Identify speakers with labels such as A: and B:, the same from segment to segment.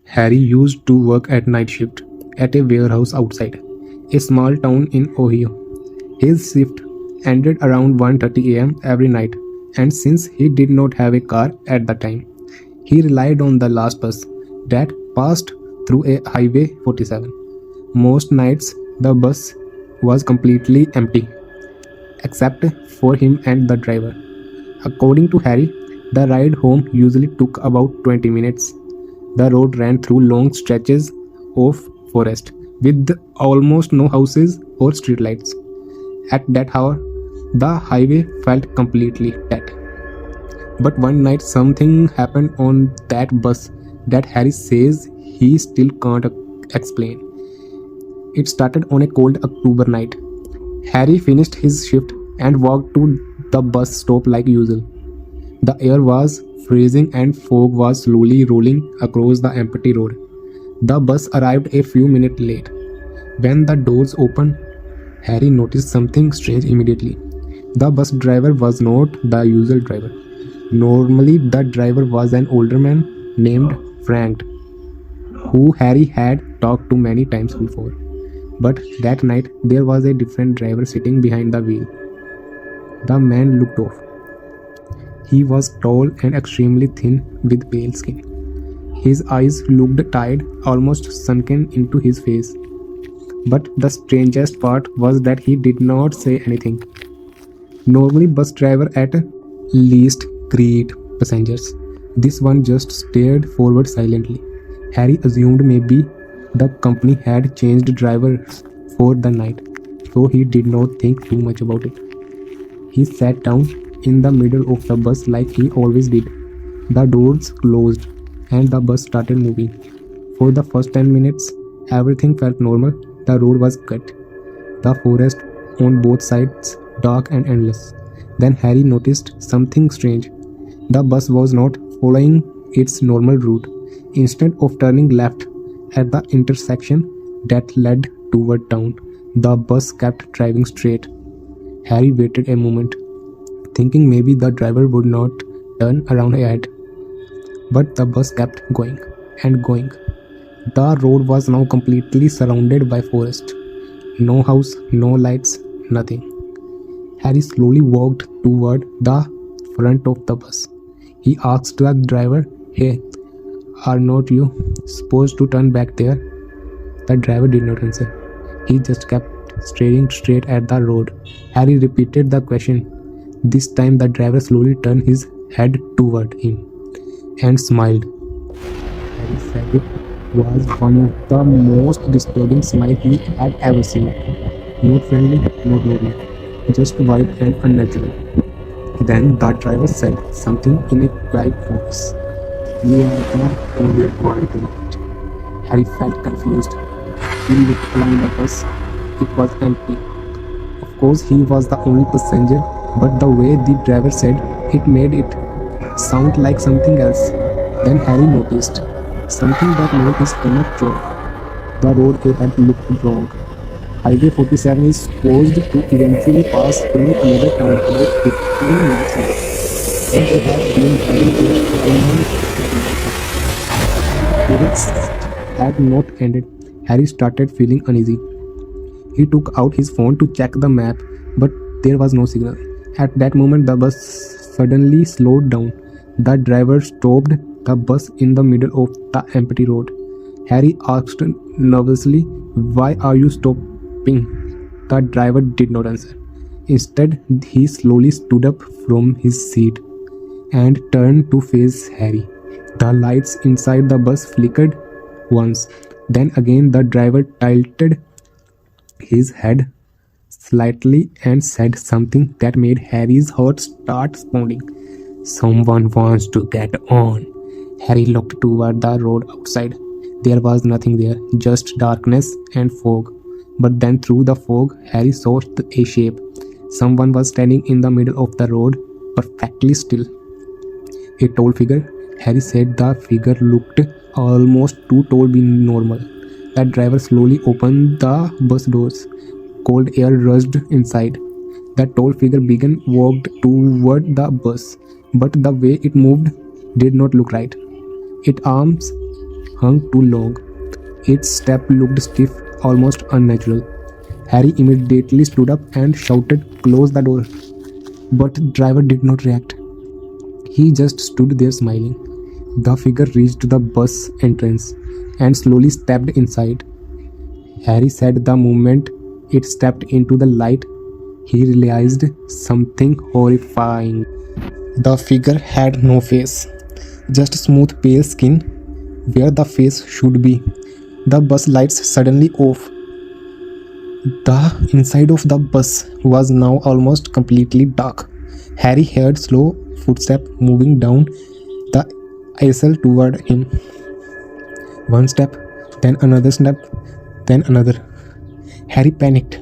A: Harry used to work at night shift at a warehouse outside a small town in Ohio. His shift ended around 1:30 a.m. every night, and since he did not have a car at the time, he relied on the last bus that passed through a Highway 47. Most nights, the bus was completely empty, except for him and the driver. According to Harry, the ride home usually took about 20 minutes. The road ran through long stretches of forest with almost no houses or streetlights. At that hour, the highway felt completely dead. But one night, something happened on that bus that Harry says he still can't explain. It started on a cold October night. Harry finished his shift and walked to the bus stop like usual. The air was freezing and fog was slowly rolling across the empty road. The bus arrived a few minutes late. When the doors opened, Harry noticed something strange immediately. The bus driver was not the usual driver. Normally, the driver was an older man named Frank, who Harry had talked to many times before. But that night, there was a different driver sitting behind the wheel. The man looked off. He was tall and extremely thin with pale skin. His eyes looked tired, almost sunken into his face. But the strangest part was that he did not say anything. Normally, bus driver at least greet passengers. This one just stared forward silently. Harry assumed maybe the company had changed drivers for the night, so he did not think too much about it. He sat down in the middle of the bus like he always did. The doors closed and the bus started moving. For the first 10 minutes, everything felt normal. The road was cut, the forest on both sides dark and endless. Then Harry noticed something strange. The bus was not following its normal route. Instead of turning left at the intersection that led toward town, the bus kept driving straight. Harry waited a moment, thinking maybe the driver would not turn around ahead. But the bus kept going and going. The road was now completely surrounded by forest. No house, no lights, nothing. Harry slowly walked toward the front of the bus. He asked the driver, "Hey, are not you supposed to turn back there?" The driver did not answer. He just kept staring straight at the road. Harry repeated the question. This time the driver slowly turned his head toward him and smiled. Harry said it was one of the most disturbing smiles he had ever seen. Not friendly, not normal, just wild and unnatural. Then the driver said something in a quiet voice. "You are the only one tonight." Harry felt confused. He looked around the bus. It was empty. Of course, he was the only passenger, but the way the driver said it made it sound like something else. Then Harry noticed something that made his stomach drop. The road ahead looked wrong. Highway 47 is supposed to eventually pass through another town about 15 minutes away. And they had been driving there minutes had not ended. Harry started feeling uneasy. He took out his phone to check the map, but there was no signal. At that moment, the bus suddenly slowed down. The driver stopped the bus in the middle of the empty road. Harry asked nervously, "Why are you stopping?" The driver did not answer. Instead, he slowly stood up from his seat and turned to face Harry. The lights inside the bus flickered once. Then again, the driver tilted his head slightly and said something that made Harry's heart start pounding. "Someone wants to get on." Harry looked toward the road outside. There was nothing there, just darkness and fog. But then through the fog, Harry saw a shape. Someone was standing in the middle of the road, perfectly still. A tall figure. Harry said the figure looked almost too tall to be normal. The driver slowly opened the bus doors. Cold air rushed inside. The tall figure began walked toward the bus, but the way it moved did not look right. Its arms hung too long. Its step looked stiff, almost unnatural. Harry immediately stood up and shouted, "Close the door." But the driver did not react. He just stood there smiling. The figure reached the bus entrance and slowly stepped inside. Harry said the moment it stepped into the light, he realized something horrifying. The figure had no face, just smooth pale skin where the face should be. The bus lights suddenly off. The inside of the bus was now almost completely dark. Harry heard slow footsteps moving down the aisle toward him. One step, then another step, then another. Harry panicked.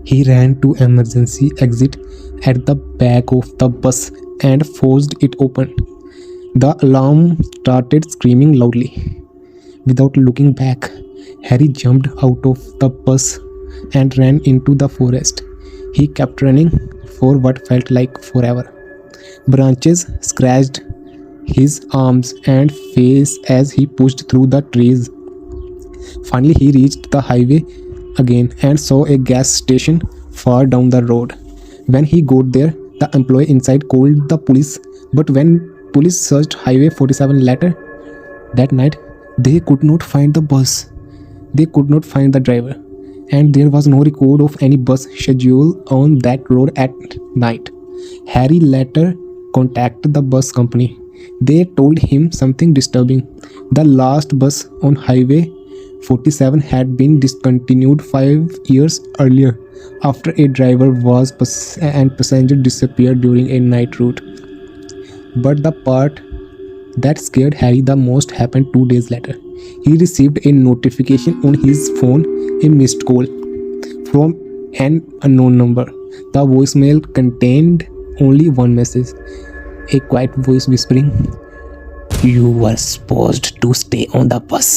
A: He ran to emergency exit at the back of the bus and forced it open. The alarm started screaming loudly. Without looking back, Harry jumped out of the bus and ran into the forest. He kept running for what felt like forever. Branches scratched his arms and face as he pushed through the trees. Finally, he reached the highway again and saw a gas station far down the road. When he got there, the employee inside called the police, but when police searched Highway 47 later that night, they could not find the bus. They could not find the driver, and there was no record of any bus schedule on that road at night. Harry later contacted the bus company. They told him something disturbing. The last bus on Highway 47 had been discontinued 5 years earlier after a driver was and passenger disappeared during a night route. But the part that scared Harry the most happened 2 days later. He received a notification on his phone, a missed call from an unknown number. The voicemail contained only one message, a quiet voice whispering, "You were supposed to stay on the bus."